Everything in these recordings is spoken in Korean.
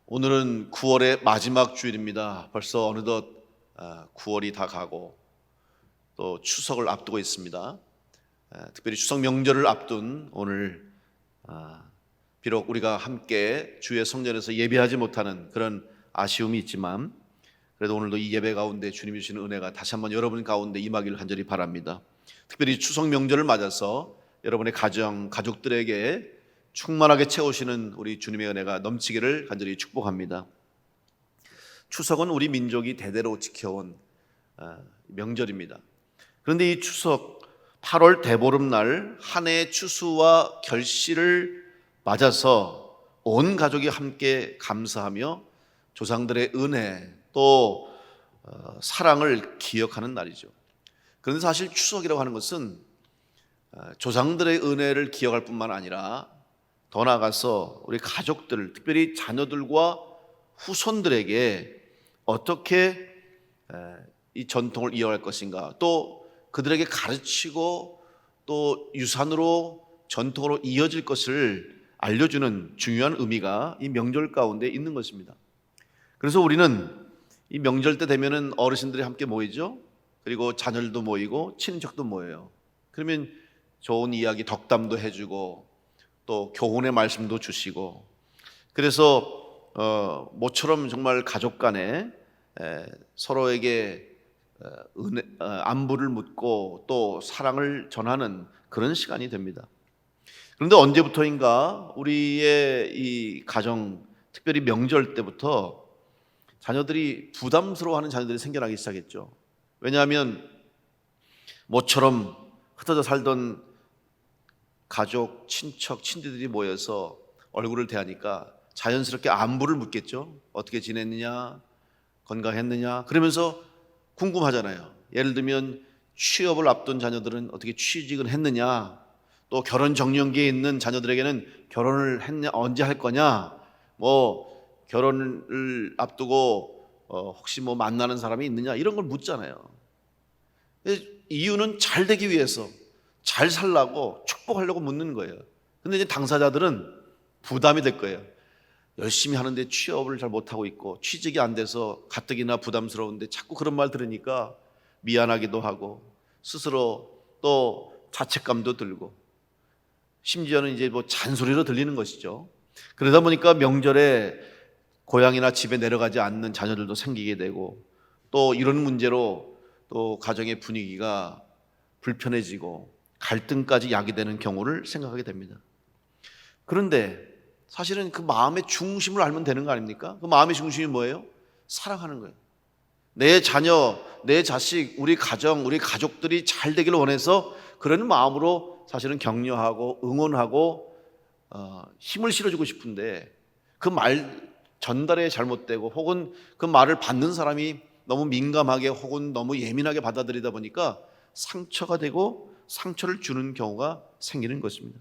오늘은 9월의 마지막 주일입니다. 벌써 어느덧 9월이 다 가고 또 추석을 앞두고 있습니다. 특별히 추석 명절을 앞둔 오늘 비록 우리가 함께 주의 성전에서 예배하지 못하는 그런 아쉬움이 있지만 그래도 오늘도 이 예배 가운데 주님이 주시는 은혜가 다시 한번 여러분 가운데 임하기를 간절히 바랍니다. 특별히 추석 명절을 맞아서 여러분의 가정, 가족들에게 충만하게 채우시는 우리 주님의 은혜가 넘치기를 간절히 축복합니다. 추석은 우리 민족이 대대로 지켜온 명절입니다. 그런데 이 추석 8월 대보름날 한 해의 추수와 결실을 맞아서 온 가족이 함께 감사하며 조상들의 은혜 또 사랑을 기억하는 날이죠. 그런데 사실 추석이라고 하는 것은 조상들의 은혜를 기억할 뿐만 아니라 더 나아가서 우리 가족들, 특별히 자녀들과 후손들에게 어떻게 이 전통을 이어갈 것인가, 또 그들에게 가르치고 또 유산으로 전통으로 이어질 것을 알려주는 중요한 의미가 이 명절 가운데 있는 것입니다. 그래서 우리는 이 명절 때 되면은 어르신들이 함께 모이죠. 그리고 자녀들도 모이고 친척도 모여요. 그러면 좋은 이야기 덕담도 해주고 또 교훈의 말씀도 주시고, 그래서 모처럼 정말 가족 간에 서로에게 안부를 묻고 또 사랑을 전하는 그런 시간이 됩니다. 그런데 언제부터인가 우리의 이 가정, 특별히 명절 때부터 자녀들이 부담스러워하는 자녀들이 생겨나기 시작했죠. 왜냐하면 모처럼 흩어져 살던 가족, 친척, 친지들이 모여서 얼굴을 대하니까 자연스럽게 안부를 묻겠죠. 어떻게 지냈느냐, 건강했느냐, 그러면서 궁금하잖아요. 예를 들면 취업을 앞둔 자녀들은 어떻게 취직을 했느냐, 또 결혼 정년기에 있는 자녀들에게는 결혼을 했냐, 언제 할 거냐, 결혼을 앞두고 혹시 만나는 사람이 있느냐, 이런 걸 묻잖아요. 이유는 잘 되기 위해서, 잘 살라고 축복하려고 묻는 거예요. 근데 이제 당사자들은 부담이 될 거예요. 열심히 하는데 취업을 잘 못하고 있고 취직이 안 돼서 가뜩이나 부담스러운데 자꾸 그런 말 들으니까 미안하기도 하고 스스로 또 자책감도 들고 심지어는 이제 잔소리로 들리는 것이죠. 그러다 보니까 명절에 고향이나 집에 내려가지 않는 자녀들도 생기게 되고 또 이런 문제로 또 가정의 분위기가 불편해지고 갈등까지 야기되는 경우를 생각하게 됩니다. 그런데 사실은 그 마음의 중심을 알면 되는 거 아닙니까? 그 마음의 중심이 뭐예요? 사랑하는 거예요. 내 자녀, 내 자식, 우리 가정, 우리 가족들이 잘 되기를 원해서 그런 마음으로 사실은 격려하고 응원하고 힘을 실어주고 싶은데 그 말 전달에 잘못되고 혹은 그 말을 받는 사람이 너무 민감하게 혹은 너무 예민하게 받아들이다 보니까 상처가 되고 상처를 주는 경우가 생기는 것입니다.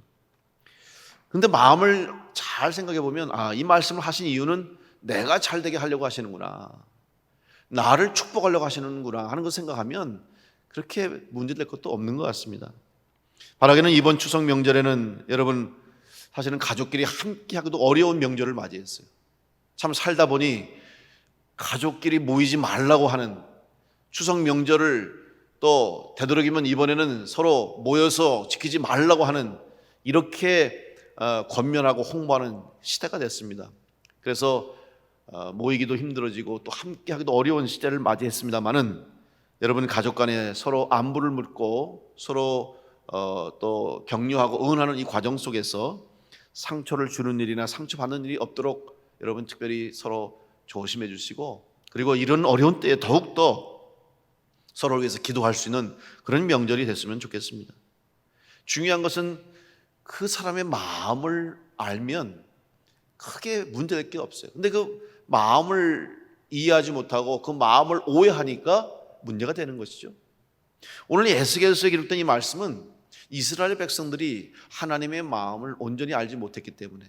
그런데 마음을 잘 생각해 보면 이 말씀을 하신 이유는 내가 잘 되게 하려고 하시는구나, 나를 축복하려고 하시는구나 하는 것 생각하면 그렇게 문제될 것도 없는 것 같습니다. 바라기는 이번 추석 명절에는 여러분 사실은 가족끼리 함께 하기도 어려운 명절을 맞이했어요. 참 살다 보니 가족끼리 모이지 말라고 하는 추석 명절을 또 되도록이면 이번에는 서로 모여서 지키지 말라고 하는 이렇게 권면하고 홍보하는 시대가 됐습니다. 그래서 모이기도 힘들어지고 또 함께하기도 어려운 시대를 맞이했습니다마는 여러분 가족 간에 서로 안부를 묻고 서로 또 격려하고 응원하는 이 과정 속에서 상처를 주는 일이나 상처받는 일이 없도록 여러분 특별히 서로 조심해 주시고, 그리고 이런 어려운 때에 더욱더 서로를 위해서 기도할 수 있는 그런 명절이 됐으면 좋겠습니다. 중요한 것은 그 사람의 마음을 알면 크게 문제될 게 없어요. 근데 그 마음을 이해하지 못하고 그 마음을 오해하니까 문제가 되는 것이죠. 오늘 에스겔서에 기록된 이 말씀은 이스라엘 백성들이 하나님의 마음을 온전히 알지 못했기 때문에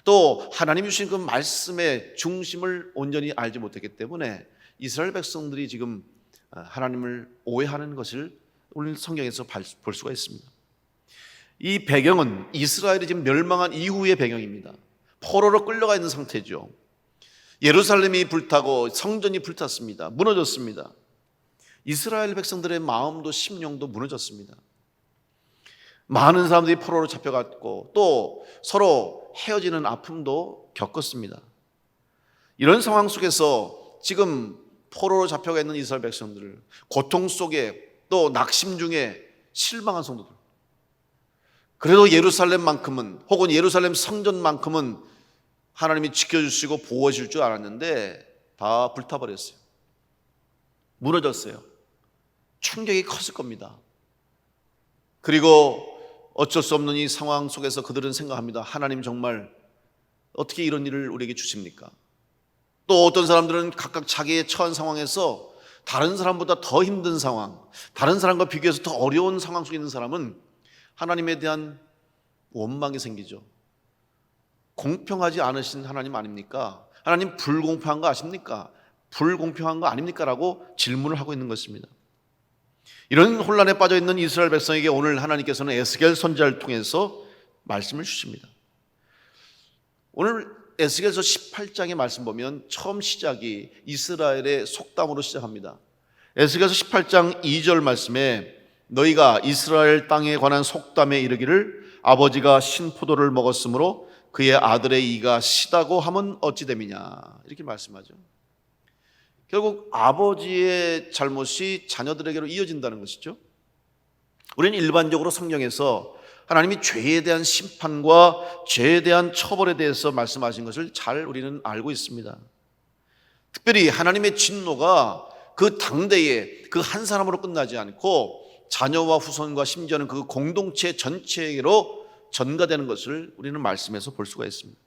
또 하나님이 주신 그 말씀의 중심을 온전히 알지 못했기 때문에 이스라엘 백성들이 지금 하나님을 오해하는 것을 오늘 성경에서 볼 수가 있습니다. 이 배경은 이스라엘이 지금 멸망한 이후의 배경입니다. 포로로 끌려가 있는 상태죠. 예루살렘이 불타고 성전이 불탔습니다. 무너졌습니다. 이스라엘 백성들의 마음도 심령도 무너졌습니다. 많은 사람들이 포로로 잡혀갔고 또 서로 헤어지는 아픔도 겪었습니다. 이런 상황 속에서 지금 포로로 잡혀가 있는 이스라엘 백성들을 고통 속에 또 낙심 중에 실망한 성도들, 그래도 예루살렘만큼은 혹은 예루살렘 성전만큼은 하나님이 지켜주시고 보호해 줄 줄 알았는데 다 불타버렸어요. 무너졌어요. 충격이 컸을 겁니다. 그리고 어쩔 수 없는 이 상황 속에서 그들은 생각합니다. 하나님 정말 어떻게 이런 일을 우리에게 주십니까? 또 어떤 사람들은 각각 자기의 처한 상황에서 다른 사람보다 더 힘든 상황, 다른 사람과 비교해서 더 어려운 상황 속에 있는 사람은 하나님에 대한 원망이 생기죠. 공평하지 않으신 하나님 아닙니까? 하나님 불공평한 거 아십니까? 불공평한 거 아닙니까? 라고 질문을 하고 있는 것입니다. 이런 혼란에 빠져 있는 이스라엘 백성에게 오늘 하나님께서는 에스겔 선지자를 통해서 말씀을 주십니다. 오늘 에스겔서 18장의 말씀 보면 처음 시작이 이스라엘의 속담으로 시작합니다. 에스겔서 18장 2절 말씀에 너희가 이스라엘 땅에 관한 속담에 이르기를 아버지가 신포도를 먹었으므로 그의 아들의 이가 시다고 하면 어찌 됨이냐, 이렇게 말씀하죠. 결국 아버지의 잘못이 자녀들에게로 이어진다는 것이죠. 우리는 일반적으로 성경에서 하나님이 죄에 대한 심판과 죄에 대한 처벌에 대해서 말씀하신 것을 잘 우리는 알고 있습니다. 특별히 하나님의 진노가 그 당대에 그 한 사람으로 끝나지 않고 자녀와 후손과 심지어는 그 공동체 전체로 전가되는 것을 우리는 말씀에서 볼 수가 있습니다.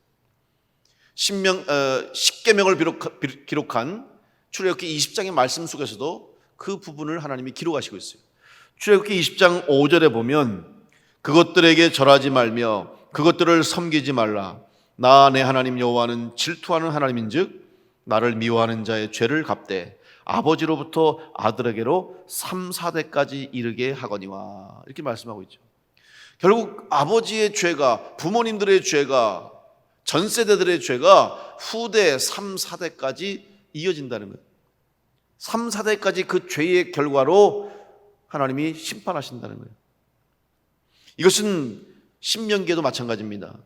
십계명을 기록한 출애굽기 20장의 말씀 속에서도 그 부분을 하나님이 기록하시고 있어요. 출애굽기 20장 5절에 보면 그것들에게 절하지 말며 그것들을 섬기지 말라. 나 내 하나님 여호와는 질투하는 하나님인즉 나를 미워하는 자의 죄를 갚되 아버지로부터 아들에게로 3, 4대까지 이르게 하거니와, 이렇게 말씀하고 있죠. 결국 아버지의 죄가, 부모님들의 죄가, 전 세대들의 죄가 후대 3, 4대까지 이어진다는 거예요. 3, 4대까지 그 죄의 결과로 하나님이 심판하신다는 거예요. 이것은 신명기에도 마찬가지입니다.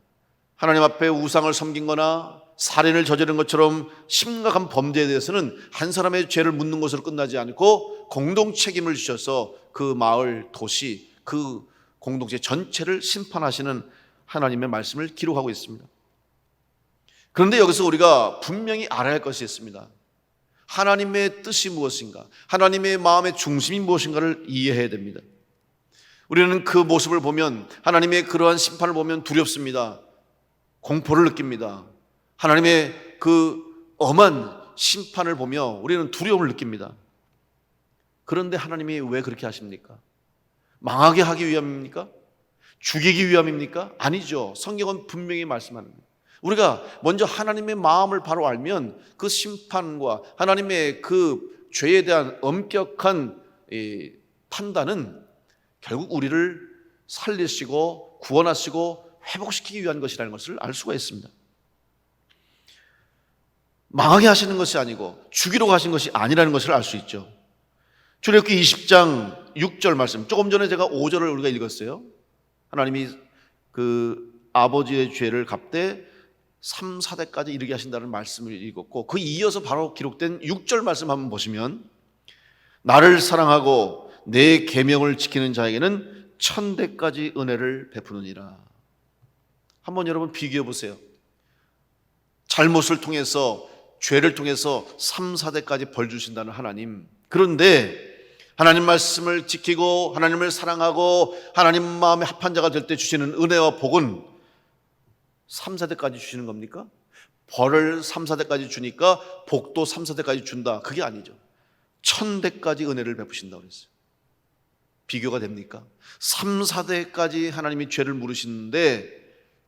하나님 앞에 우상을 섬긴 거나 살인을 저지른 것처럼 심각한 범죄에 대해서는 한 사람의 죄를 묻는 것으로 끝나지 않고 공동 책임을 주셔서 그 마을, 도시, 그 공동체 전체를 심판하시는 하나님의 말씀을 기록하고 있습니다. 그런데 여기서 우리가 분명히 알아야 할 것이 있습니다. 하나님의 뜻이 무엇인가, 하나님의 마음의 중심이 무엇인가를 이해해야 됩니다. 우리는 그 모습을 보면, 하나님의 그러한 심판을 보면 두렵습니다. 공포를 느낍니다. 하나님의 그 엄한 심판을 보며 우리는 두려움을 느낍니다. 그런데 하나님이 왜 그렇게 하십니까? 망하게 하기 위함입니까? 죽이기 위함입니까? 아니죠. 성경은 분명히 말씀하는 거예요. 우리가 먼저 하나님의 마음을 바로 알면 그 심판과 하나님의 그 죄에 대한 엄격한 판단은 결국 우리를 살리시고 구원하시고 회복시키기 위한 것이라는 것을 알 수가 있습니다. 망하게 하시는 것이 아니고 죽이려고 하신 것이 아니라는 것을 알 수 있죠. 출애굽기 20장 6절 말씀, 조금 전에 제가 5절을 우리가 읽었어요. 하나님이 그 아버지의 죄를 갚되 3, 4대까지 이르게 하신다는 말씀을 읽었고, 그 이어서 바로 기록된 6절 말씀 한번 보시면 나를 사랑하고 내 계명을 지키는 자에게는 1000대까지 은혜를 베푸느니라. 한번 여러분 비교해 보세요. 잘못을 통해서, 죄를 통해서 3, 4대까지 벌 주신다는 하나님. 그런데 하나님 말씀을 지키고 하나님을 사랑하고 하나님 마음에 합한 자가 될 때 주시는 은혜와 복은 3, 4대까지 주시는 겁니까? 벌을 3, 4대까지 주니까 복도 3, 4대까지 준다, 그게 아니죠. 1000대까지 은혜를 베푸신다고 그랬어요. 비교가 됩니까? 3, 4대까지 하나님이 죄를 물으시는데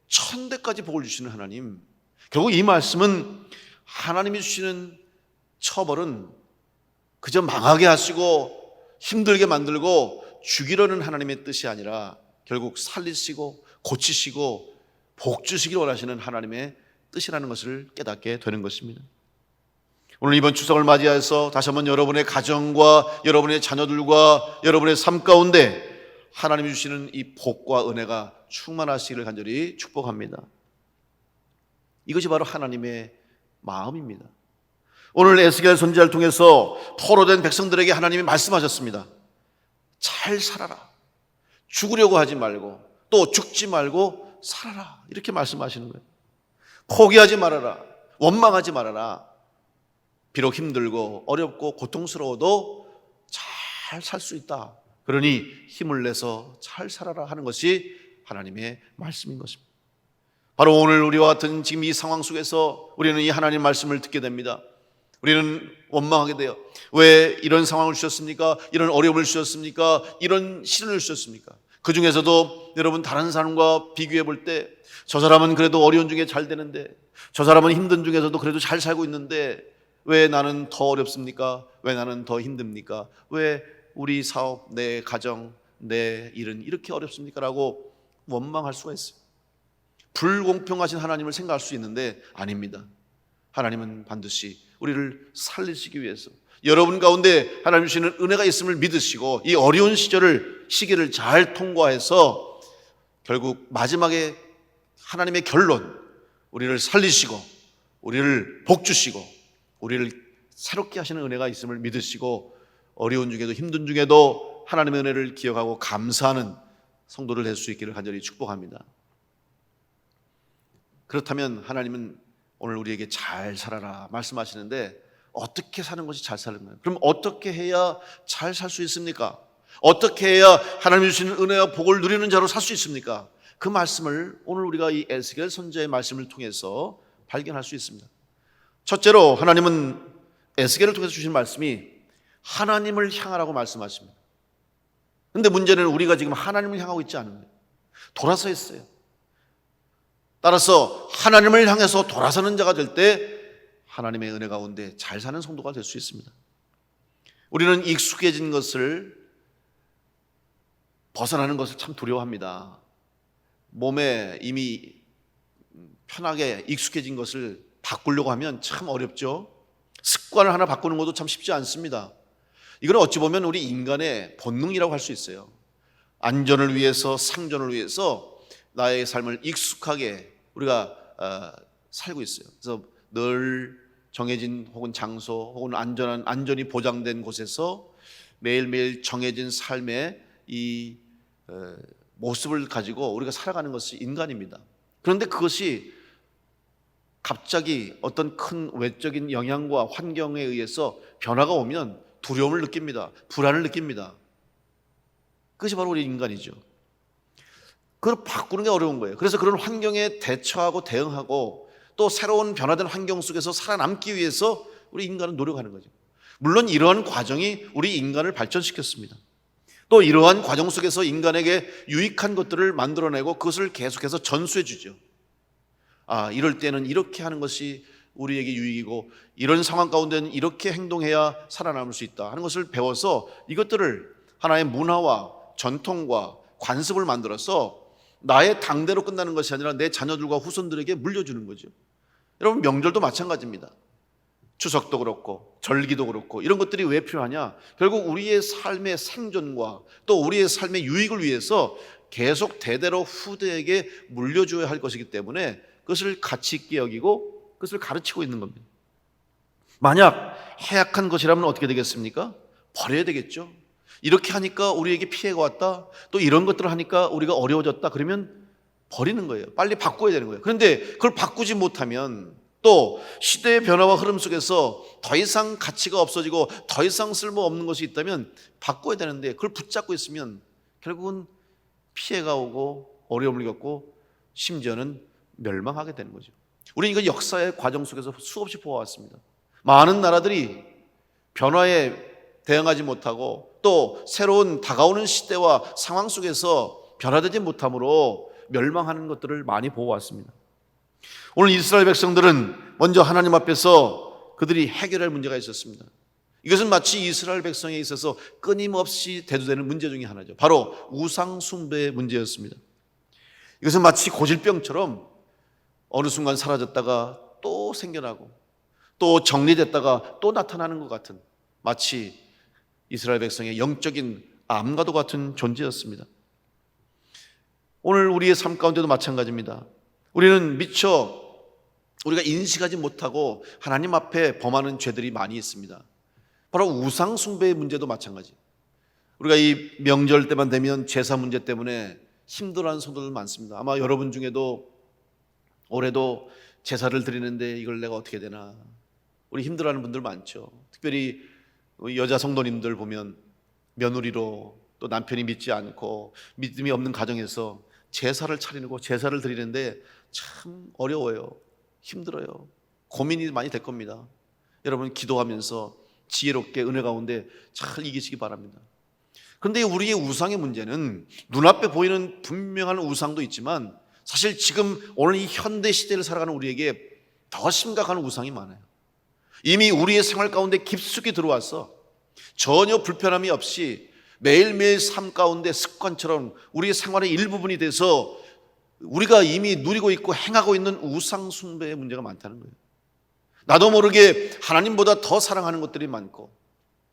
1000대까지 복을 주시는 하나님. 결국 이 말씀은 하나님이 주시는 처벌은 그저 망하게 하시고 힘들게 만들고 죽이려는 하나님의 뜻이 아니라 결국 살리시고 고치시고 복 주시기를 원하시는 하나님의 뜻이라는 것을 깨닫게 되는 것입니다. 오늘 이번 추석을 맞이해서 다시 한번 여러분의 가정과 여러분의 자녀들과 여러분의 삶 가운데 하나님이 주시는 이 복과 은혜가 충만하시기를 간절히 축복합니다. 이것이 바로 하나님의 마음입니다. 오늘 에스겔 선지자를 통해서 포로된 백성들에게 하나님이 말씀하셨습니다. 잘 살아라. 죽으려고 하지 말고 또 죽지 말고 살아라. 이렇게 말씀하시는 거예요. 포기하지 말아라. 원망하지 말아라. 비록 힘들고 어렵고 고통스러워도 잘 살 수 있다. 그러니 힘을 내서 잘 살아라 하는 것이 하나님의 말씀인 것입니다. 바로 오늘 우리와 같은 지금 이 상황 속에서 우리는 이 하나님 말씀을 듣게 됩니다. 우리는 원망하게 돼요. 왜 이런 상황을 주셨습니까? 이런 어려움을 주셨습니까? 이런 시련을 주셨습니까? 그 중에서도 여러분 다른 사람과 비교해 볼 때 저 사람은 그래도 어려운 중에 잘 되는데, 저 사람은 힘든 중에서도 그래도 잘 살고 있는데 왜 나는 더 어렵습니까? 왜 나는 더 힘듭니까? 왜 우리 사업, 내 가정, 내 일은 이렇게 어렵습니까? 라고 원망할 수가 있어요. 불공평하신 하나님을 생각할 수 있는데 아닙니다. 하나님은 반드시 우리를 살리시기 위해서 여러분 가운데 하나님 주시는 은혜가 있음을 믿으시고 이 어려운 시기를 잘 통과해서 결국 마지막에 하나님의 결론, 우리를 살리시고 우리를 복주시고 우리를 새롭게 하시는 은혜가 있음을 믿으시고 어려운 중에도 힘든 중에도 하나님의 은혜를 기억하고 감사하는 성도를 될 수 있기를 간절히 축복합니다. 그렇다면 하나님은 오늘 우리에게 잘 살아라 말씀하시는데 어떻게 사는 것이 잘 사는 거예요? 그럼 어떻게 해야 잘 살 수 있습니까? 어떻게 해야 하나님이 주시는 은혜와 복을 누리는 자로 살 수 있습니까? 그 말씀을 오늘 우리가 이 에스겔 선지자의 말씀을 통해서 발견할 수 있습니다. 첫째로 하나님은 에스겔을 통해서 주신 말씀이 하나님을 향하라고 말씀하십니다. 그런데 문제는 우리가 지금 하나님을 향하고 있지 않은 거예요. 돌아서 있어요. 따라서 하나님을 향해서 돌아서는 자가 될 때 하나님의 은혜 가운데 잘 사는 성도가 될 수 있습니다. 우리는 익숙해진 것을 벗어나는 것을 참 두려워합니다. 몸에 이미 편하게 익숙해진 것을 바꾸려고 하면 참 어렵죠. 습관을 하나 바꾸는 것도 참 쉽지 않습니다. 이건 어찌 보면 우리 인간의 본능이라고 할 수 있어요. 안전을 위해서, 상존을 위해서 나의 삶을 익숙하게 우리가 살고 있어요. 그래서 늘 정해진 혹은 장소 혹은 안전이 보장된 곳에서 매일매일 정해진 삶의 이 모습을 가지고 우리가 살아가는 것이 인간입니다. 그런데 그것이 갑자기 어떤 큰 외적인 영향과 환경에 의해서 변화가 오면 두려움을 느낍니다. 불안을 느낍니다. 그것이 바로 우리 인간이죠. 그걸 바꾸는 게 어려운 거예요. 그래서 그런 환경에 대처하고 대응하고 또 새로운 변화된 환경 속에서 살아남기 위해서 우리 인간은 노력하는 거죠. 물론 이러한 과정이 우리 인간을 발전시켰습니다. 또 이러한 과정 속에서 인간에게 유익한 것들을 만들어내고 그것을 계속해서 전수해 주죠. 이럴 때는 이렇게 하는 것이 우리에게 유익이고 이런 상황 가운데는 이렇게 행동해야 살아남을 수 있다 하는 것을 배워서 이것들을 하나의 문화와 전통과 관습을 만들어서 나의 당대로 끝나는 것이 아니라 내 자녀들과 후손들에게 물려주는 거죠. 여러분 명절도 마찬가지입니다. 추석도 그렇고 절기도 그렇고 이런 것들이 왜 필요하냐? 결국 우리의 삶의 생존과 또 우리의 삶의 유익을 위해서 계속 대대로 후대에게 물려줘야 할 것이기 때문에 그것을 가치 있게 여기고 그것을 가르치고 있는 겁니다. 만약 해악한 것이라면 어떻게 되겠습니까? 버려야 되겠죠. 이렇게 하니까 우리에게 피해가 왔다, 또 이런 것들을 하니까 우리가 어려워졌다, 그러면 버리는 거예요. 빨리 바꿔야 되는 거예요. 그런데 그걸 바꾸지 못하면 또 시대의 변화와 흐름 속에서 더 이상 가치가 없어지고 더 이상 쓸모없는 것이 있다면 바꿔야 되는데 그걸 붙잡고 있으면 결국은 피해가 오고 어려움을 겪고 심지어는 멸망하게 되는 거죠. 우리는 이거 역사의 과정 속에서 수없이 보아왔습니다. 많은 나라들이 변화에 대응하지 못하고 또 새로운 다가오는 시대와 상황 속에서 변화되지 못함으로 멸망하는 것들을 많이 보아왔습니다. 오늘 이스라엘 백성들은 먼저 하나님 앞에서 그들이 해결할 문제가 있었습니다. 이것은 마치 이스라엘 백성에 있어서 끊임없이 대두되는 문제 중에 하나죠. 바로 우상 숭배의 문제였습니다. 이것은 마치 고질병처럼 어느 순간 사라졌다가 또 생겨나고 또 정리됐다가 또 나타나는 것 같은, 마치 이스라엘 백성의 영적인 암과도 같은 존재였습니다. 오늘 우리의 삶 가운데도 마찬가지입니다. 우리는 미처 우리가 인식하지 못하고 하나님 앞에 범하는 죄들이 많이 있습니다. 바로 우상 숭배의 문제도 마찬가지. 우리가 이 명절 때만 되면 제사 문제 때문에 힘들어하는 성도들 많습니다. 아마 여러분 중에도 올해도 제사를 드리는데 이걸 내가 어떻게 되나, 우리 힘들어하는 분들 많죠. 특별히 여자 성도님들 보면 며느리로 또 남편이 믿지 않고 믿음이 없는 가정에서 제사를 차리고 제사를 드리는데 참 어려워요. 힘들어요. 고민이 많이 될 겁니다. 여러분 기도하면서 지혜롭게 은혜 가운데 잘 이기시기 바랍니다. 그런데 우리의 우상의 문제는 눈앞에 보이는 분명한 우상도 있지만 사실 지금 오늘 이 현대 시대를 살아가는 우리에게 더 심각한 우상이 많아요. 이미 우리의 생활 가운데 깊숙이 들어와서 전혀 불편함이 없이 매일매일 삶 가운데 습관처럼 우리의 생활의 일부분이 돼서 우리가 이미 누리고 있고 행하고 있는 우상 숭배의 문제가 많다는 거예요. 나도 모르게 하나님보다 더 사랑하는 것들이 많고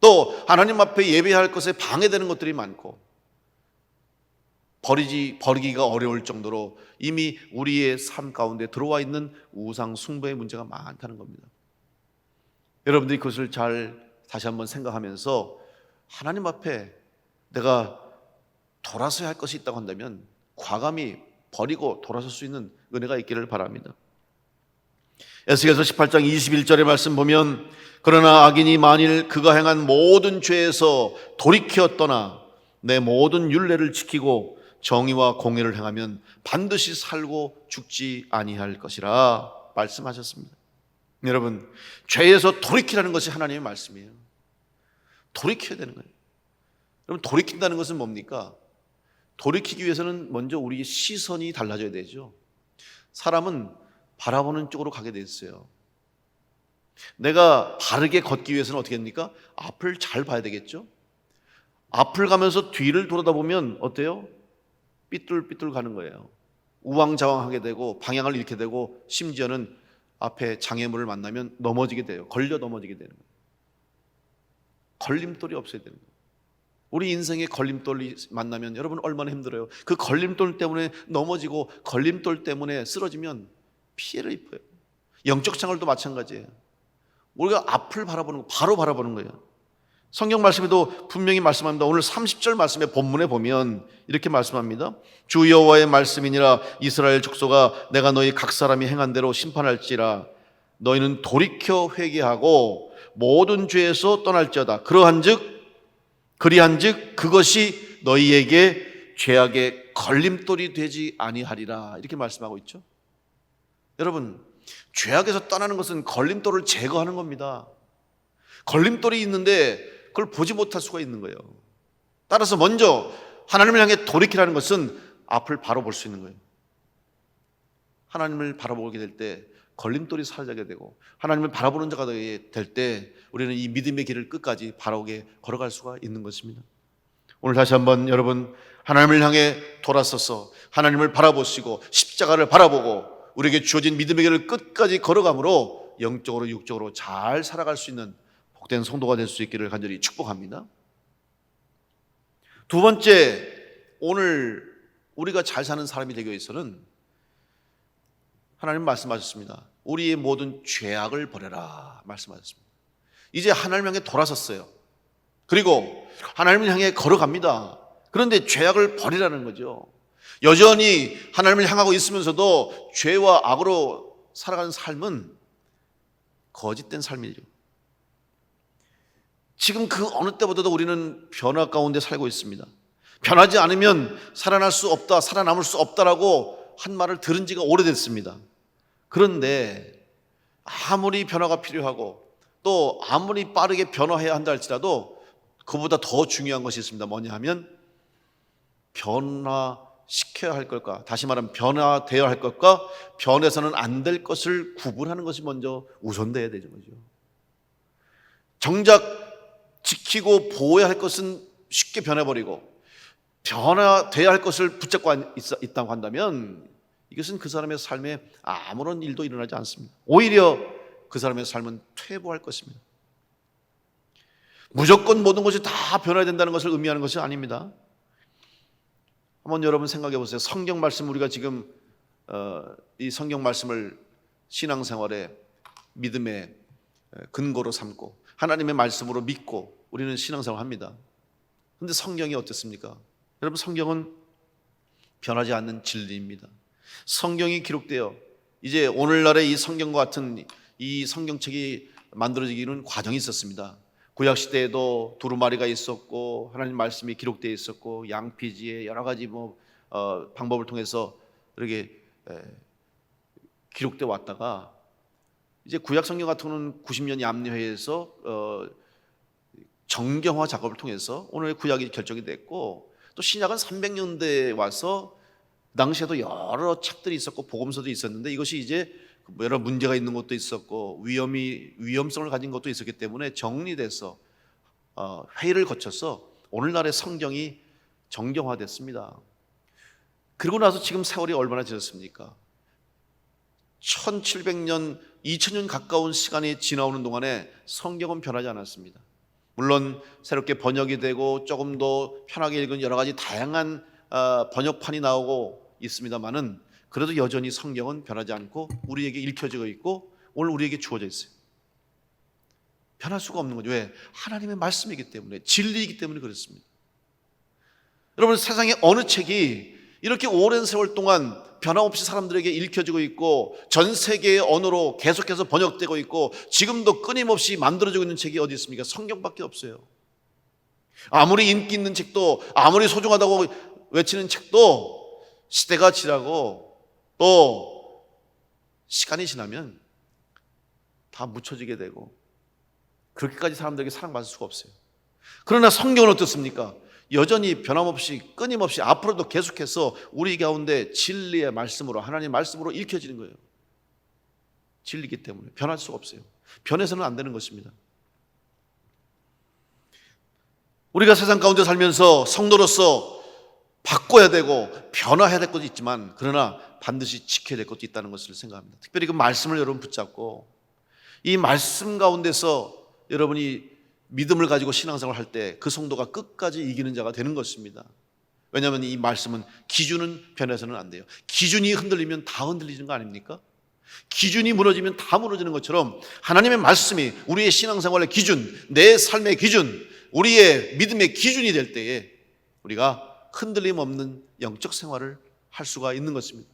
또 하나님 앞에 예배할 것에 방해되는 것들이 많고 버리기가 어려울 정도로 이미 우리의 삶 가운데 들어와 있는 우상 숭배의 문제가 많다는 겁니다. 여러분들이 그것을 잘 다시 한번 생각하면서 하나님 앞에 내가 돌아서야 할 것이 있다고 한다면 과감히 버리고 돌아설 수 있는 은혜가 있기를 바랍니다. 에스겔서 18장 21절의 말씀 보면 그러나 악인이 만일 그가 행한 모든 죄에서 돌이켜 떠나 내 모든 율례를 지키고 정의와 공의를 행하면 반드시 살고 죽지 아니할 것이라 말씀하셨습니다. 여러분, 죄에서 돌이키라는 것이 하나님의 말씀이에요. 돌이켜야 되는 거예요. 여러분, 돌이킨다는 것은 뭡니까? 돌이키기 위해서는 먼저 우리의 시선이 달라져야 되죠. 사람은 바라보는 쪽으로 가게 돼 있어요. 내가 바르게 걷기 위해서는 어떻게 합니까? 앞을 잘 봐야 되겠죠. 앞을 가면서 뒤를 돌아다보면 어때요? 삐뚤삐뚤 가는 거예요. 우왕좌왕하게 되고 방향을 잃게 되고 심지어는 앞에 장애물을 만나면 넘어지게 돼요. 걸려 넘어지게 되는 거예요. 걸림돌이 없어야 되는 거예요. 우리 인생에 걸림돌이 만나면 여러분 얼마나 힘들어요. 그 걸림돌 때문에 넘어지고 걸림돌 때문에 쓰러지면 피해를 입어요. 영적 생활도 마찬가지예요. 우리가 앞을 바라보는 거, 바로 바라보는 거예요. 성경 말씀에도 분명히 말씀합니다. 오늘 30절 말씀에 본문에 보면 이렇게 말씀합니다. 주 여호와의 말씀이니라 이스라엘 족속아 내가 너희 각 사람이 행한 대로 심판할지라 너희는 돌이켜 회개하고 모든 죄에서 떠날지어다. 그리한즉 그것이 너희에게 죄악의 걸림돌이 되지 아니하리라. 이렇게 말씀하고 있죠. 여러분, 죄악에서 떠나는 것은 걸림돌을 제거하는 겁니다. 걸림돌이 있는데 그걸 보지 못할 수가 있는 거예요. 따라서 먼저 하나님을 향해 돌이키라는 것은 앞을 바로 볼 수 있는 거예요. 하나님을 바라보게 될 때 걸림돌이 사라지게 되고 하나님을 바라보는 자가 될 때 우리는 이 믿음의 길을 끝까지 바르게 걸어갈 수가 있는 것입니다. 오늘 다시 한번 여러분 하나님을 향해 돌아서서 하나님을 바라보시고 십자가를 바라보고 우리에게 주어진 믿음의 길을 끝까지 걸어감으로 영적으로 육적으로 잘 살아갈 수 있는 복된 성도가 될 수 있기를 간절히 축복합니다. 두 번째, 오늘 우리가 잘 사는 사람이 되기 위해서는 하나님 말씀하셨습니다. 우리의 모든 죄악을 버려라 말씀하셨습니다. 이제 하나님 향해 돌아섰어요. 그리고 하나님을 향해 걸어갑니다. 그런데 죄악을 버리라는 거죠. 여전히 하나님을 향하고 있으면서도 죄와 악으로 살아가는 삶은 거짓된 삶이죠. 지금 그 어느 때보다도 우리는 변화 가운데 살고 있습니다. 변하지 않으면 살아날 수 없다, 살아남을 수 없다라고 한 말을 들은 지가 오래됐습니다. 그런데 아무리 변화가 필요하고 또 아무리 빠르게 변화해야 한다 할지라도 그보다 더 중요한 것이 있습니다. 뭐냐 하면 변화시켜야 할 것과, 다시 말하면 변화되어야 할 것과 변해서는 안 될 것을 구분하는 것이 먼저 우선돼야 되는 거죠. 정작 지키고 보호해야 할 것은 쉽게 변해버리고 변화돼야 할 것을 붙잡고 있다고 한다면 이것은 그 사람의 삶에 아무런 일도 일어나지 않습니다. 오히려 그 사람의 삶은 퇴보할 것입니다. 무조건 모든 것이 다 변화해야 된다는 것을 의미하는 것이 아닙니다. 한번 여러분 생각해 보세요. 성경 말씀, 우리가 지금 이 성경 말씀을 신앙생활의 믿음의 근거로 삼고 하나님의 말씀으로 믿고 우리는 신앙생활을 합니다. 그런데 성경이 어떻습니까? 여러분, 성경은 변하지 않는 진리입니다. 성경이 기록되어 이제 오늘날의 이 성경과 같은 이 성경책이 만들어지기는 과정이 있었습니다. 구약시대에도 두루마리가 있었고 하나님 말씀이 기록되어 있었고 양피지에 여러 가지 방법을 통해서 이렇게 기록되어 왔다가 이제 구약 성경 같은 경우는 90년 암례회에서 정경화 작업을 통해서 오늘 구약이 결정이 됐고, 또 신약은 300년대에 와서 당시에도 여러 책들이 있었고 복음서도 있었는데 이것이 이제 여러 문제가 있는 것도 있었고 위험성을 가진 것도 있었기 때문에 정리돼서 회의를 거쳐서 오늘날의 성경이 정경화됐습니다. 그리고 나서 지금 세월이 얼마나 지났습니까? 1700년, 2000년 가까운 시간이 지나오는 동안에 성경은 변하지 않았습니다. 물론 새롭게 번역이 되고 조금 더 편하게 읽은 여러 가지 다양한 번역판이 나오고 있습니다만은 그래도 여전히 성경은 변하지 않고 우리에게 읽혀지고 있고 오늘 우리에게 주어져 있어요. 변할 수가 없는 거죠. 왜? 하나님의 말씀이기 때문에, 진리이기 때문에 그렇습니다. 여러분, 세상에 어느 책이 이렇게 오랜 세월 동안 변함없이 사람들에게 읽혀지고 있고 전 세계의 언어로 계속해서 번역되고 있고 지금도 끊임없이 만들어지고 있는 책이 어디 있습니까? 성경밖에 없어요. 아무리 인기 있는 책도, 아무리 소중하다고 외치는 책도 시대가 지나고 또 시간이 지나면 다 묻혀지게 되고 그렇게까지 사람들에게 사랑받을 수가 없어요. 그러나 성경은 어떻습니까? 여전히 변함없이 끊임없이 앞으로도 계속해서 우리 가운데 진리의 말씀으로, 하나님의 말씀으로 읽혀지는 거예요. 진리이기 때문에 변할 수가 없어요. 변해서는 안 되는 것입니다. 우리가 세상 가운데 살면서 성도로서 바꿔야 되고 변화해야 될 것도 있지만 그러나 반드시 지켜야 될 것도 있다는 것을 생각합니다. 특별히 그 말씀을 여러분 붙잡고 이 말씀 가운데서 여러분이 믿음을 가지고 신앙생활을 할 때 그 성도가 끝까지 이기는 자가 되는 것입니다. 왜냐하면 이 말씀은 기준은 변해서는 안 돼요. 기준이 흔들리면 다 흔들리는 거 아닙니까? 기준이 무너지면 다 무너지는 것처럼 하나님의 말씀이 우리의 신앙생활의 기준, 내 삶의 기준, 우리의 믿음의 기준이 될 때에 우리가 흔들림 없는 영적 생활을 할 수가 있는 것입니다.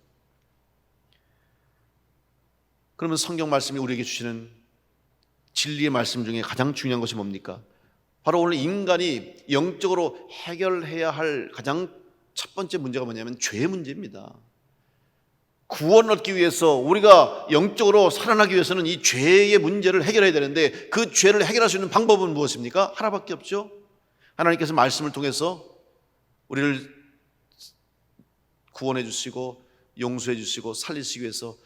그러면 성경 말씀이 우리에게 주시는 진리의 말씀 중에 가장 중요한 것이 뭡니까? 바로 오늘 인간이 영적으로 해결해야 할 가장 첫 번째 문제가 뭐냐면 죄의 문제입니다. 구원을 얻기 위해서, 우리가 영적으로 살아나기 위해서는 이 죄의 문제를 해결해야 되는데 그 죄를 해결할 수 있는 방법은 무엇입니까? 하나밖에 없죠. 하나님께서 말씀을 통해서 우리를 구원해 주시고 용서해 주시고 살리시기 위해서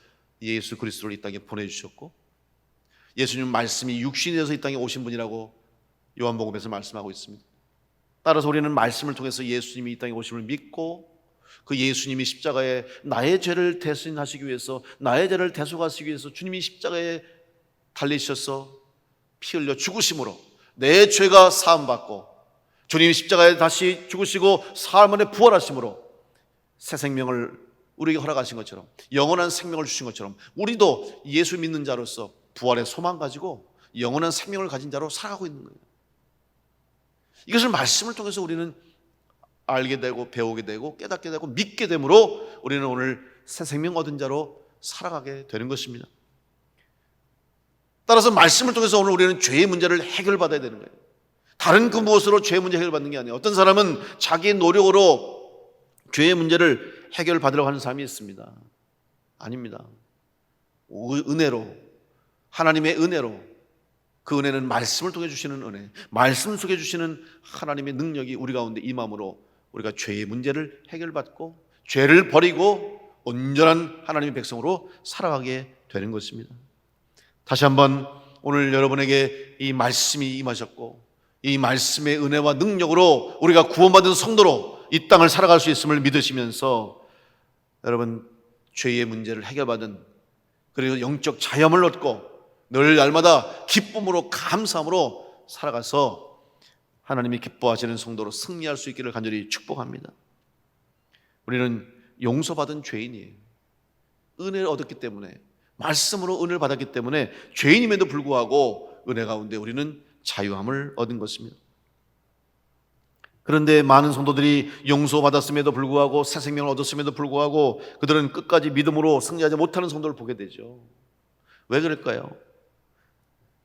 예수 그리스도를 이 땅에 보내주셨고, 예수님 말씀이 육신이 되어서 이 땅에 오신 분이라고 요한복음에서 말씀하고 있습니다. 따라서 우리는 말씀을 통해서 예수님이 이 땅에 오심을 믿고 그 예수님이 십자가에 나의 죄를 대신하시기 위해서, 나의 죄를 대속하시기 위해서 주님이 십자가에 달리셔서 피 흘려 죽으심으로 내 죄가 사함받고 주님이 십자가에 다시 죽으시고 사흘 만에 부활하심으로 새 생명을 우리에게 허락하신 것처럼, 영원한 생명을 주신 것처럼 우리도 예수 믿는 자로서 부활의 소망 가지고 영원한 생명을 가진 자로 살아가고 있는 거예요. 이것을 말씀을 통해서 우리는 알게 되고 배우게 되고 깨닫게 되고 믿게 되므로 우리는 오늘 새 생명 얻은 자로 살아가게 되는 것입니다. 따라서 말씀을 통해서 오늘 우리는 죄의 문제를 해결받아야 되는 거예요. 다른 그 무엇으로 죄의 문제 해결받는 게 아니에요. 어떤 사람은 자기의 노력으로 죄의 문제를 해결받으려고 하는 사람이 있습니다. 아닙니다. 은혜로, 하나님의 은혜로, 그 은혜는 말씀을 통해 주시는 은혜, 말씀 속에 주시는 하나님의 능력이 우리 가운데 임함으로 우리가 죄의 문제를 해결받고 죄를 버리고 온전한 하나님의 백성으로 살아가게 되는 것입니다. 다시 한번 오늘 여러분에게 이 말씀이 임하셨고 이 말씀의 은혜와 능력으로 우리가 구원받은 성도로 이 땅을 살아갈 수 있음을 믿으시면서 여러분 죄의 문제를 해결받은, 그리고 영적 자유함을 얻고 늘 날마다 기쁨으로 감사함으로 살아가서 하나님이 기뻐하시는 성도로 승리할 수 있기를 간절히 축복합니다. 우리는 용서받은 죄인이에요. 은혜를 얻었기 때문에, 말씀으로 은혜를 받았기 때문에 죄인임에도 불구하고 은혜 가운데 우리는 자유함을 얻은 것입니다. 그런데 많은 성도들이 용서받았음에도 불구하고 새 생명을 얻었음에도 불구하고 그들은 끝까지 믿음으로 승리하지 못하는 성도를 보게 되죠. 왜 그럴까요?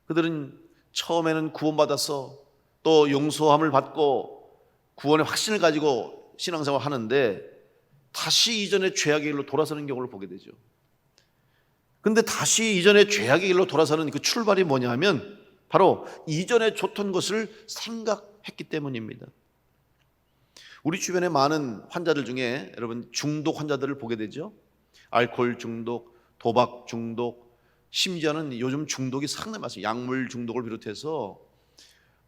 그들은 처음에는 구원받아서 또 용서함을 받고 구원의 확신을 가지고 신앙생활을 하는데 다시 이전의 죄악의 길로 돌아서는 경우를 보게 되죠. 근데 다시 이전의 죄악의 길로 돌아서는 그 출발이 뭐냐 하면 바로 이전에 좋던 것을 생각했기 때문입니다. 우리 주변에 많은 환자들 중에 여러분 중독 환자들을 보게 되죠. 알코올 중독, 도박 중독, 심지어는 요즘 중독이 상당히 많습니다. 약물 중독을 비롯해서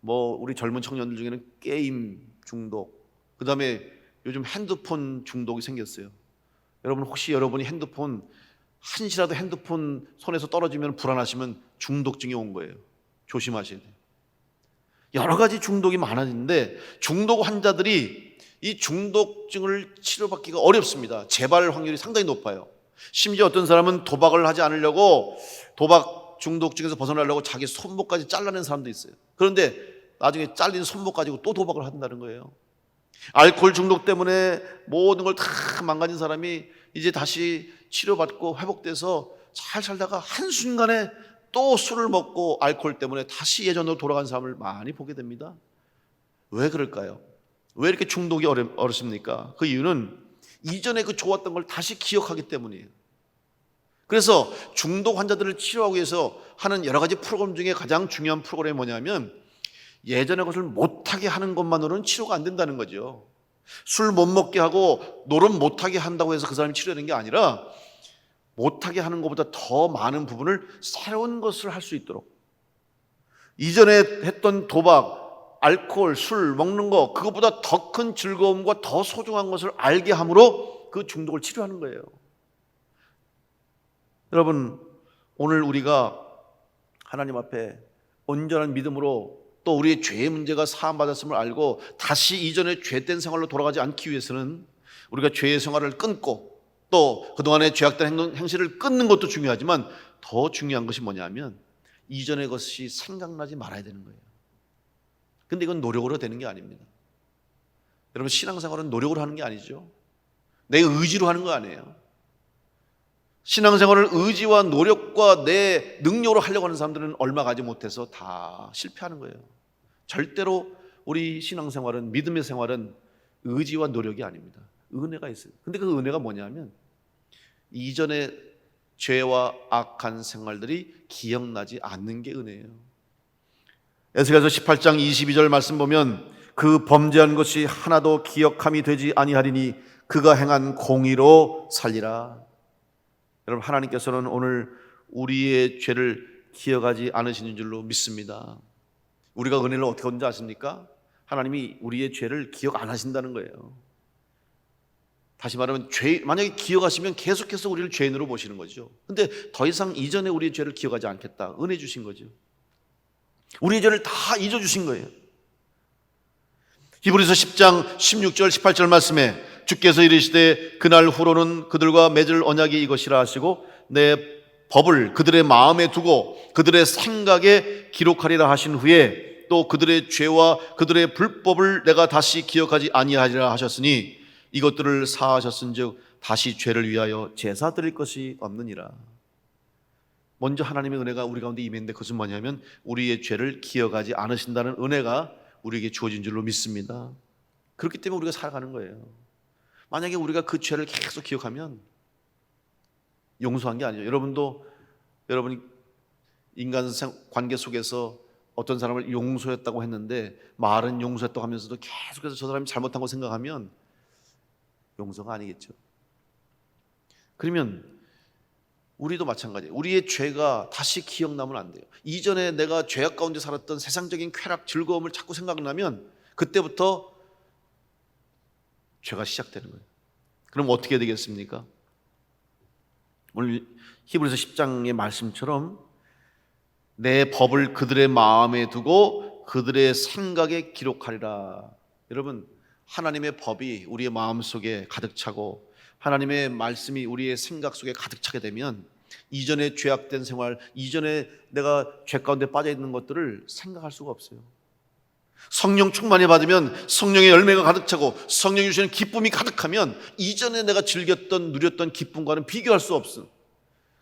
우리 젊은 청년들 중에는 게임 중독, 그 다음에 요즘 핸드폰 중독이 생겼어요. 여러분 혹시 여러분이 핸드폰 한시라도 핸드폰 손에서 떨어지면 불안하시면 중독증이 온 거예요. 조심하셔야 돼요. 여러 가지 중독이 많아지는데 중독 환자들이 이 중독증을 치료받기가 어렵습니다. 재발 확률이 상당히 높아요. 심지어 어떤 사람은 도박을 하지 않으려고 도박 중독증에서 벗어나려고 자기 손목까지 잘라낸 사람도 있어요. 그런데 나중에 잘린 손목 가지고 또 도박을 한다는 거예요. 알코올 중독 때문에 모든 걸 다 망가진 사람이 이제 다시 치료받고 회복돼서 잘 살다가 한순간에 또 술을 먹고 알코올 때문에 다시 예전으로 돌아간 사람을 많이 보게 됩니다. 왜 그럴까요? 왜 이렇게 중독이 어렵습니까? 그 이유는 이전에 그 좋았던 걸 다시 기억하기 때문이에요. 그래서 중독 환자들을 치료하기 위해서 하는 여러 가지 프로그램 중에 가장 중요한 프로그램이 뭐냐면 예전의 것을 못하게 하는 것만으로는 치료가 안 된다는 거죠. 술 못 먹게 하고 노릇 못하게 한다고 해서 그 사람이 치료되는 게 아니라 못하게 하는 것보다 더 많은 부분을 새로운 것을 할 수 있도록, 이전에 했던 도박, 알코올, 술 먹는 거 그것보다 더 큰 즐거움과 더 소중한 것을 알게 함으로 그 중독을 치료하는 거예요. 여러분 오늘 우리가 하나님 앞에 온전한 믿음으로 또 우리의 죄의 문제가 사함받았음을 알고 다시 이전의 죄된 생활로 돌아가지 않기 위해서는 우리가 죄의 생활을 끊고 또 그동안의 죄악된 행실을 끊는 것도 중요하지만 더 중요한 것이 뭐냐면 이전의 것이 생각나지 말아야 되는 거예요. 근데 이건 노력으로 되는 게 아닙니다. 여러분 신앙생활은 노력으로 하는 게 아니죠. 내 의지로 하는 거 아니에요. 신앙생활을 의지와 노력과 내 능력으로 하려고 하는 사람들은 얼마 가지 못해서 다 실패하는 거예요. 절대로 우리 신앙생활은, 믿음의 생활은 의지와 노력이 아닙니다. 은혜가 있어요. 근데 그 은혜가 뭐냐면 이전의 죄와 악한 생활들이 기억나지 않는 게 은혜예요. 에스겔서 18장 22절 말씀 보면 그 범죄한 것이 하나도 기억함이 되지 아니하리니 그가 행한 공의로 살리라. 여러분 하나님께서는 오늘 우리의 죄를 기억하지 않으시는 줄로 믿습니다. 우리가 은혜를 어떻게 얻는지 아십니까? 하나님이 우리의 죄를 기억 안 하신다는 거예요. 다시 말하면 만약에 기억하시면 계속해서 우리를 죄인으로 보시는 거죠. 근데 더 이상 이전에 우리의 죄를 기억하지 않겠다. 은혜 주신 거죠. 우리의 죄를 다 잊어주신 거예요. 히브리서 10장 16절 18절 말씀에 주께서 이르시되 그날 후로는 그들과 맺을 언약이 이것이라 하시고 내 법을 그들의 마음에 두고 그들의 생각에 기록하리라 하신 후에 또 그들의 죄와 그들의 불법을 내가 다시 기억하지 아니하리라 하셨으니 이것들을 사하셨은즉 다시 죄를 위하여 제사 드릴 것이 없느니라. 먼저 하나님의 은혜가 우리 가운데 임했는데 그것은 뭐냐면 우리의 죄를 기억하지 않으신다는 은혜가 우리에게 주어진 줄로 믿습니다. 그렇기 때문에 우리가 살아가는 거예요. 만약에 우리가 그 죄를 계속 기억하면 용서한 게 아니죠. 여러분이 인간 관계 속에서 어떤 사람을 용서했다고 했는데 말은 용서했다고 하면서도 계속해서 저 사람이 잘못한 거 생각하면 용서가 아니겠죠. 그러면 우리도 마찬가지예요. 우리의 죄가 다시 기억나면 안 돼요. 이전에 내가 죄악 가운데 살았던 세상적인 쾌락, 즐거움을 자꾸 생각나면 그때부터 죄가 시작되는 거예요. 그럼 어떻게 되겠습니까? 오늘 히브리서 10장의 말씀처럼 내 법을 그들의 마음에 두고 그들의 생각에 기록하리라. 여러분, 하나님의 법이 우리의 마음속에 가득 차고 하나님의 말씀이 우리의 생각 속에 가득 차게 되면 이전에 죄악된 생활, 이전에 내가 죄 가운데 빠져 있는 것들을 생각할 수가 없어요. 성령 충만히 받으면 성령의 열매가 가득 차고 성령이 주시는 기쁨이 가득하면 이전에 내가 즐겼던 누렸던 기쁨과는 비교할 수 없어.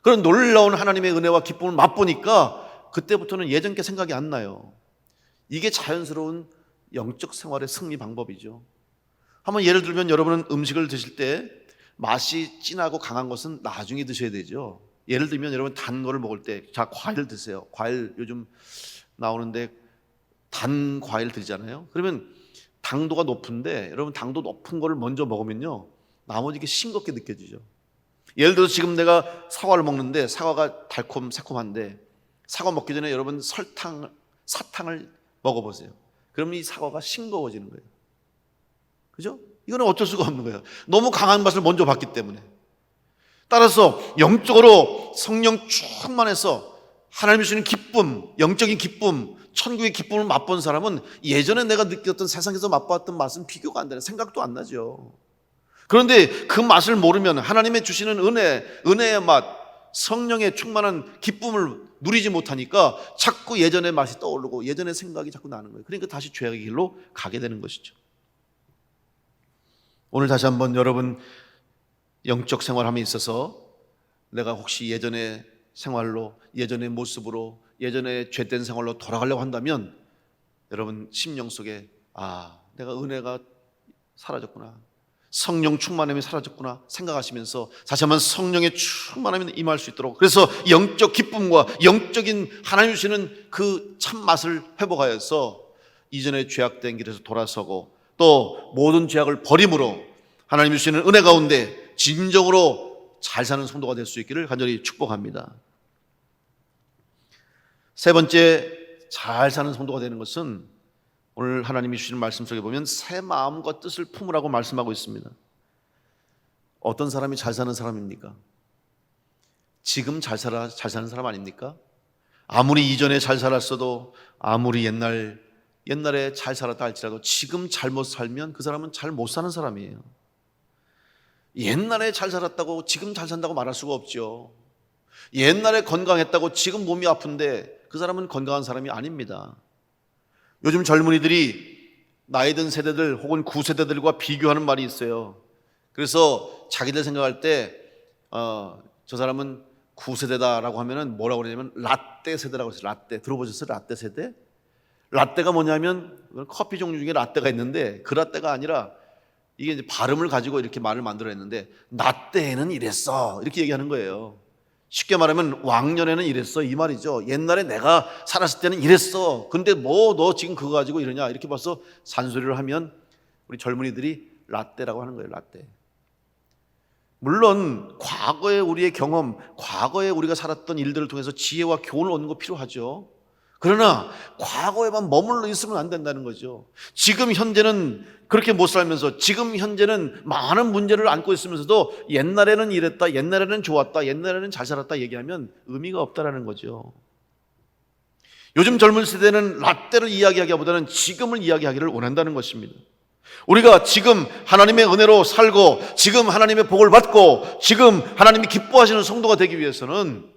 그런 놀라운 하나님의 은혜와 기쁨을 맛보니까 그때부터는 예전 게 생각이 안 나요. 이게 자연스러운 영적 생활의 승리 방법이죠. 한번 예를 들면 여러분은 음식을 드실 때 맛이 진하고 강한 것은 나중에 드셔야 되죠. 예를 들면 여러분 단 거를 먹을 때, 자, 과일 드세요. 과일 요즘 나오는데 단 과일 드리잖아요. 그러면 당도가 높은데 여러분 당도 높은 거를 먼저 먹으면요 나머지 게 싱겁게 느껴지죠. 예를 들어서 지금 내가 사과를 먹는데 사과가 달콤새콤한데 사과 먹기 전에 여러분 사탕을 먹어보세요. 그러면 이 사과가 싱거워지는 거예요. 그죠? 이거는 어쩔 수가 없는 거예요. 너무 강한 맛을 먼저 봤기 때문에. 따라서 영적으로 성령 충만해서 하나님이 주시는 기쁨, 영적인 기쁨, 천국의 기쁨을 맛본 사람은 예전에 내가 느꼈던 세상에서 맛봤던 맛은 비교가 안 되는, 생각도 안 나죠. 그런데 그 맛을 모르면 하나님의 주시는 은혜의 맛, 성령의 충만한 기쁨을 누리지 못하니까 자꾸 예전의 맛이 떠오르고 예전의 생각이 자꾸 나는 거예요. 그러니까 다시 죄악의 길로 가게 되는 것이죠. 오늘 다시 한번 여러분 영적 생활함에 있어서 내가 혹시 예전의 생활로, 예전의 모습으로, 예전의 죄된 생활로 돌아가려고 한다면 여러분 심령 속에 내가 은혜가 사라졌구나, 성령 충만함이 사라졌구나 생각하시면서 다시 한번 성령의 충만함이 임할 수 있도록, 그래서 영적 기쁨과 영적인 하나님 주시는 그 참맛을 회복하여서 이전의 죄악된 길에서 돌아서고 또 모든 죄악을 버림으로 하나님 주시는 은혜 가운데 진정으로 잘 사는 성도가 될 수 있기를 간절히 축복합니다. 세 번째, 잘 사는 성도가 되는 것은 오늘 하나님이 주시는 말씀 속에 보면 새 마음과 뜻을 품으라고 말씀하고 있습니다. 어떤 사람이 잘 사는 사람입니까? 지금 잘 사는 사람 아닙니까? 아무리 이전에 잘 살았어도, 아무리 옛날에 잘 살았다 할지라도 지금 잘못 살면 그 사람은 잘 못 사는 사람이에요. 옛날에 잘 살았다고 지금 잘 산다고 말할 수가 없죠. 옛날에 건강했다고 지금 몸이 아픈데 그 사람은 건강한 사람이 아닙니다. 요즘 젊은이들이 나이 든 세대들 혹은 구세대들과 비교하는 말이 있어요. 그래서 자기들 생각할 때 저 사람은 구세대다라고 하면은 뭐라고 그러냐면 라떼 세대라고 했어요. 라떼 들어보셨어요? 라떼 세대? 라떼가 뭐냐면 커피 종류 중에 라떼가 있는데 그 라떼가 아니라 이게 이제 발음을 가지고 이렇게 말을 만들어냈는데 나 때에는 이랬어 이렇게 얘기하는 거예요. 쉽게 말하면 왕년에는 이랬어 이 말이죠. 옛날에 내가 살았을 때는 이랬어. 근데 뭐 너 지금 그거 가지고 이러냐 이렇게 벌써 잔소리를 하면 우리 젊은이들이 라떼라고 하는 거예요. 라떼. 물론 과거의 우리의 경험, 과거에 우리가 살았던 일들을 통해서 지혜와 교훈을 얻는 거 필요하죠. 그러나 과거에만 머물러 있으면 안 된다는 거죠. 지금 현재는 그렇게 못 살면서 지금 현재는 많은 문제를 안고 있으면서도 옛날에는 이랬다, 옛날에는 좋았다, 옛날에는 잘 살았다 얘기하면 의미가 없다라는 거죠. 요즘 젊은 세대는 라떼를 이야기하기보다는 지금을 이야기하기를 원한다는 것입니다. 우리가 지금 하나님의 은혜로 살고 지금 하나님의 복을 받고 지금 하나님이 기뻐하시는 성도가 되기 위해서는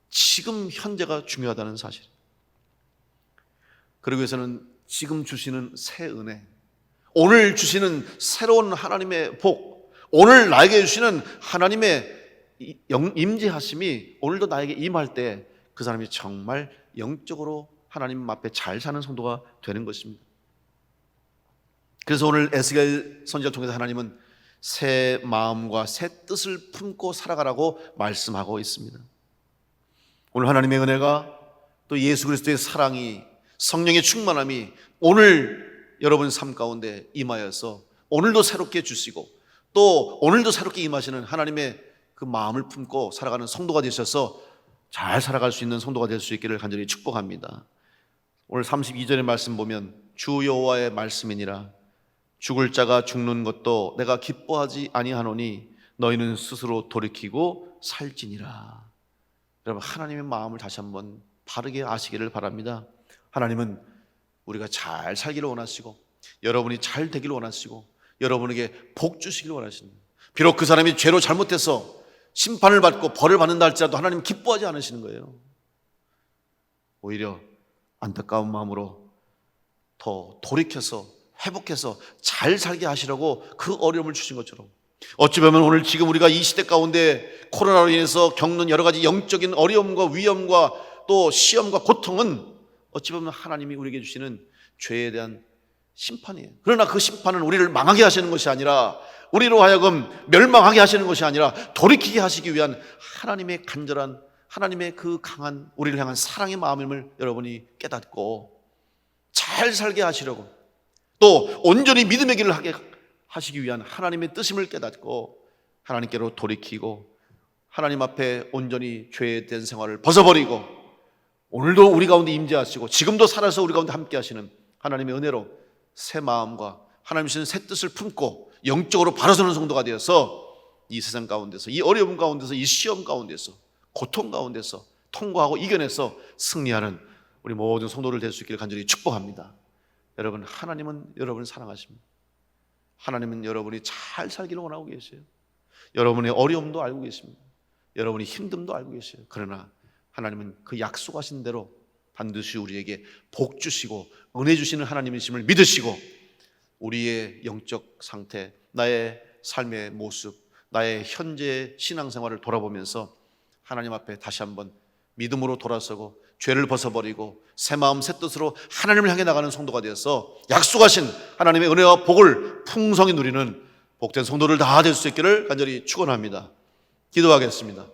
지금 현재가 중요하다는 사실. 그러기 위해서는 지금 주시는 새 은혜, 오늘 주시는 새로운 하나님의 복, 오늘 나에게 주시는 하나님의 임재하심이 오늘도 나에게 임할 때 그 사람이 정말 영적으로 하나님 앞에 잘 사는 성도가 되는 것입니다. 그래서 오늘 에스겔 선지자를 통해서 하나님은 새 마음과 새 뜻을 품고 살아가라고 말씀하고 있습니다. 오늘 하나님의 은혜가 또 예수 그리스도의 사랑이, 성령의 충만함이 오늘 여러분 삶 가운데 임하여서 오늘도 새롭게 주시고 또 오늘도 새롭게 임하시는 하나님의 그 마음을 품고 살아가는 성도가 되셔서 잘 살아갈 수 있는 성도가 될 수 있기를 간절히 축복합니다. 오늘 32절의 말씀 보면 주 여호와의 말씀이니라 죽을 자가 죽는 것도 내가 기뻐하지 아니하노니 너희는 스스로 돌이키고 살지니라. 여러분 하나님의 마음을 다시 한번 바르게 아시기를 바랍니다. 하나님은 우리가 잘 살기를 원하시고 여러분이 잘 되기를 원하시고 여러분에게 복 주시기를 원하십니다. 비록 그 사람이 죄로 잘못해서 심판을 받고 벌을 받는다 할지라도 하나님 기뻐하지 않으시는 거예요. 오히려 안타까운 마음으로 더 돌이켜서 회복해서 잘 살게 하시려고 그 어려움을 주신 것처럼, 어찌 보면 오늘 지금 우리가 이 시대 가운데 코로나로 인해서 겪는 여러 가지 영적인 어려움과 위험과 또 시험과 고통은 어찌 보면 하나님이 우리에게 주시는 죄에 대한 심판이에요. 그러나 그 심판은 우리를 망하게 하시는 것이 아니라, 우리로 하여금 멸망하게 하시는 것이 아니라 돌이키게 하시기 위한 하나님의 간절한, 하나님의 그 강한 우리를 향한 사랑의 마음임을 여러분이 깨닫고 잘 살게 하시려고, 또 온전히 믿음의 길을 하게 하시기 위한 하나님의 뜻임을 깨닫고 하나님께로 돌이키고 하나님 앞에 온전히 죄에 대한 생활을 벗어버리고 오늘도 우리 가운데 임재하시고 지금도 살아서 우리 가운데 함께 하시는 하나님의 은혜로 새 마음과 하나님 주시는 새 뜻을 품고 영적으로 바로 서는 성도가 되어서 이 세상 가운데서, 이 어려움 가운데서, 이 시험 가운데서, 고통 가운데서 통과하고 이겨내서 승리하는 우리 모든 성도를 될 수 있기를 간절히 축복합니다. 여러분, 하나님은 여러분을 사랑하십니다. 하나님은 여러분이 잘 살기를 원하고 계세요. 여러분의 어려움도 알고 계십니다. 여러분의 힘듦도 알고 계세요. 그러나 하나님은 그 약속하신 대로 반드시 우리에게 복 주시고 은혜 주시는 하나님이심을 믿으시고 우리의 영적 상태, 나의 삶의 모습, 나의 현재 신앙생활을 돌아보면서 하나님 앞에 다시 한번 믿음으로 돌아서고 죄를 벗어버리고 새 마음 새 뜻으로 하나님을 향해 나가는 성도가 되어서 약속하신 하나님의 은혜와 복을 풍성히 누리는 복된 성도를 다 될 수 있기를 간절히 축원합니다. 기도하겠습니다.